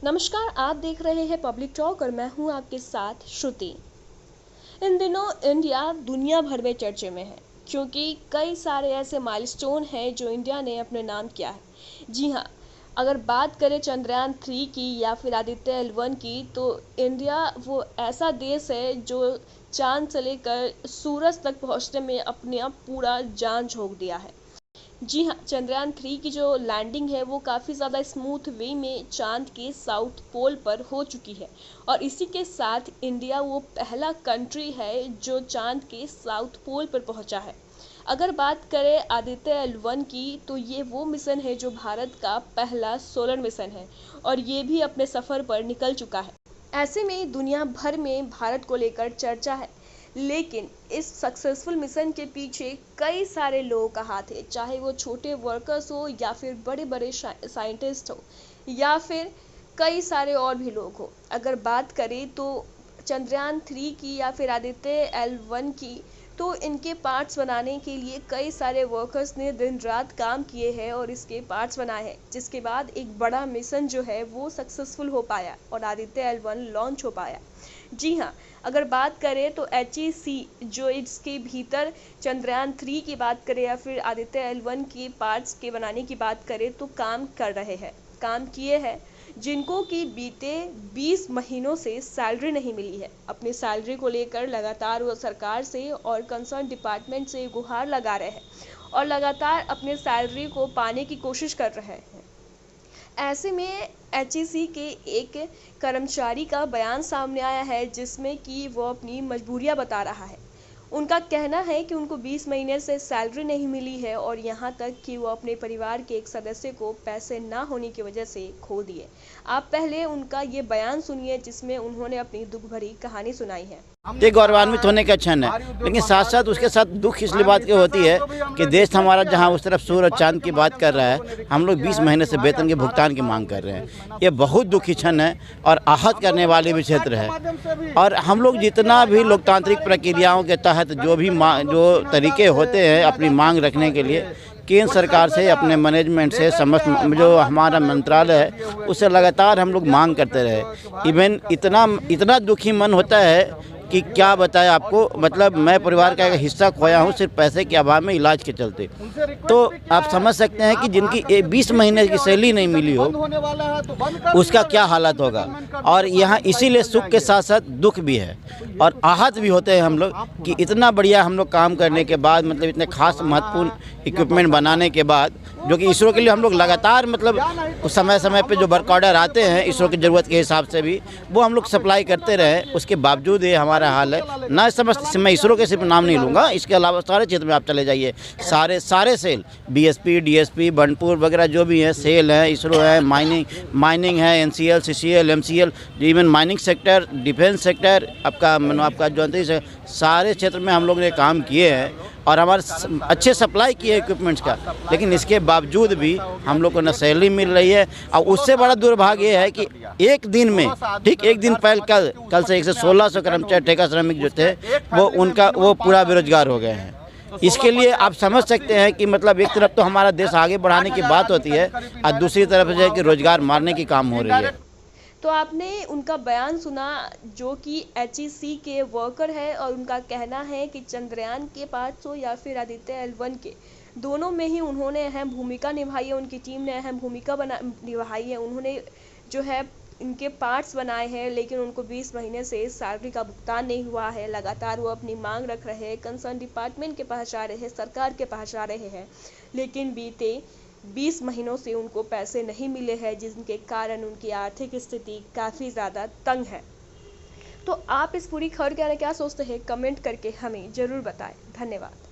नमस्कार, आप देख रहे हैं पब्लिक टॉक और मैं हूं आपके साथ श्रुति। इन दिनों इंडिया दुनिया भर में चर्चे में है क्योंकि कई सारे ऐसे माइलस्टोन हैं जो इंडिया ने अपने नाम किया है। जी हाँ, अगर बात करें चंद्रयान 3 की या फिर आदित्य L1 की, तो इंडिया वो ऐसा देश है जो चांद से लेकर सूरज तक पहुंचने में अपने आप पूरा जान झोंक दिया है। जी हाँ, चंद्रयान 3 की जो लैंडिंग है वो काफ़ी ज़्यादा स्मूथ वे में चांद के साउथ पोल पर हो चुकी है और इसी के साथ इंडिया वो पहला कंट्री है जो चांद के साउथ पोल पर पहुंचा है। अगर बात करें आदित्य L1 की, तो ये वो मिशन है जो भारत का पहला सोलर मिशन है और ये भी अपने सफ़र पर निकल चुका है। ऐसे में दुनिया भर में भारत को लेकर चर्चा है, लेकिन इस सक्सेसफुल मिशन के पीछे कई सारे लोगों का हाथ है, चाहे वो छोटे वर्कर्स हो या फिर बड़े बड़े साइंटिस्ट हो या फिर कई सारे और भी लोग हो। अगर बात करें तो चंद्रयान 3 की या फिर आदित्य L1 की, तो इनके पार्ट्स बनाने के लिए कई सारे वर्कर्स ने दिन रात काम किए हैं और इसके पार्ट्स बनाए हैं, जिसके बाद एक बड़ा मिशन जो है वो सक्सेसफुल हो पाया और आदित्य L1 लॉन्च हो पाया। जी हाँ, अगर बात करें तो HEC जो इसके भीतर चंद्रयान 3 की बात करें या फिर आदित्य L1 के पार्ट्स के बनाने की बात करें तो काम कर रहे हैं, काम किए हैं, जिनको कि बीते 20 महीनों से सैलरी नहीं मिली है। अपनी सैलरी को लेकर लगातार वो सरकार से और कंसर्न डिपार्टमेंट से गुहार लगा रहे हैं और लगातार अपने सैलरी को पाने की कोशिश कर रहे हैं। ऐसे में HEC के एक कर्मचारी का बयान सामने आया है जिसमें कि वो अपनी मजबूरियां बता रहा है। उनका कहना है कि उनको 20 महीने से सैलरी नहीं मिली है और यहाँ तक कि वो अपने परिवार के एक सदस्य को पैसे ना होने की वजह से खो दिए। आप पहले उनका ये बयान सुनिए जिसमें उन्होंने अपनी दुख भरी कहानी सुनाई है। ये गौरवान्वित होने का क्षण है, लेकिन साथ साथ उसके साथ दुख इसलिए बात की होती है कि देश हमारा जहां उस तरफ सूरज और चांद की बात कर रहा है, हम लोग 20 महीने से वेतन के भुगतान की मांग कर रहे हैं। ये बहुत दुखी क्षण है और आहत करने वाले भी क्षेत्र है। और हम लोग जितना भी लोकतांत्रिक प्रक्रियाओं के तहत जो तरीके होते हैं अपनी मांग रखने के लिए, केंद्र सरकार से, अपने मैनेजमेंट से, समस्त जो हमारा मंत्रालय है उससे लगातार हम लोग मांग करते रहे। इवन इतना दुखी मन होता है कि क्या बताएं आपको। मतलब मैं परिवार का एक हिस्सा खोया हूँ सिर्फ पैसे के अभाव में, इलाज के चलते। तो आप समझ सकते हैं कि जिनकी 20 महीने की सैलरी नहीं मिली हो उसका क्या हालत होगा। और यहाँ इसीलिए सुख के साथ साथ दुख भी है और आहत भी होते हैं हम लोग कि इतना बढ़िया हम लोग काम करने के बाद, मतलब इतने खास महत्वपूर्ण इक्विपमेंट बनाने के बाद, जो कि इसरो के लिए हम लोग लगातार मतलब समय समय पे जो वर्क ऑर्डर आते हैं इसरो की ज़रूरत के हिसाब से भी वो हम लोग सप्लाई करते रहे, उसके बावजूद ये हमारा हाल है। ना समझ मैं इसरो के सिर्फ नाम नहीं लूँगा, इसके अलावा सारे क्षेत्र में आप चले जाइए, सारे सेल BSP DSP बनपुर वगैरह जो भी हैं सेल हैं, इसरो है, माइनिंग है, NCL CCL MCL, even mining sector, defence sector, आपका जो अंतरिक्ष है, सारे क्षेत्र में हम लोग ने काम किए हैं और हमारे अच्छे सप्लाई किए इक्विपमेंट्स का। लेकिन इसके बावजूद भी हम लोग को न सैलरी मिल रही है। और उससे बड़ा दुर्भाग्य है कि एक दिन में, ठीक एक दिन पहले कल से 1600 कर्मचारी ठेका श्रमिक जो थे वो पूरा बेरोजगार हो गए हैं। इसके लिए आप समझ सकते हैं कि मतलब एक तरफ तो हमारा देश आगे बढ़ाने की बात होती है और दूसरी तरफ जो है कि रोजगार मारने की काम हो रही है। तो आपने उनका बयान सुना जो कि HEC के वर्कर है और उनका कहना है कि चंद्रयान के पार्ट्स हो या फिर आदित्य L1 के, दोनों में ही उन्होंने अहम भूमिका निभाई है, उनकी टीम ने अहम भूमिका निभाई है। उन्होंने जो है इनके पार्ट्स बनाए हैं, लेकिन उनको 20 महीने से सैलरी का भुगतान नहीं हुआ है। लगातार वो अपनी मांग रख रहे हैं, कंसर्न डिपार्टमेंट के पास जा रहे हैं, सरकार के पास जा रहे हैं, लेकिन बीते 20 महीनों से उनको पैसे नहीं मिले हैं, जिनके कारण उनकी आर्थिक स्थिति काफ़ी ज़्यादा तंग है। तो आप इस पूरी खबर के बारे में क्या सोचते हैं, कमेंट करके हमें ज़रूर बताएं। धन्यवाद।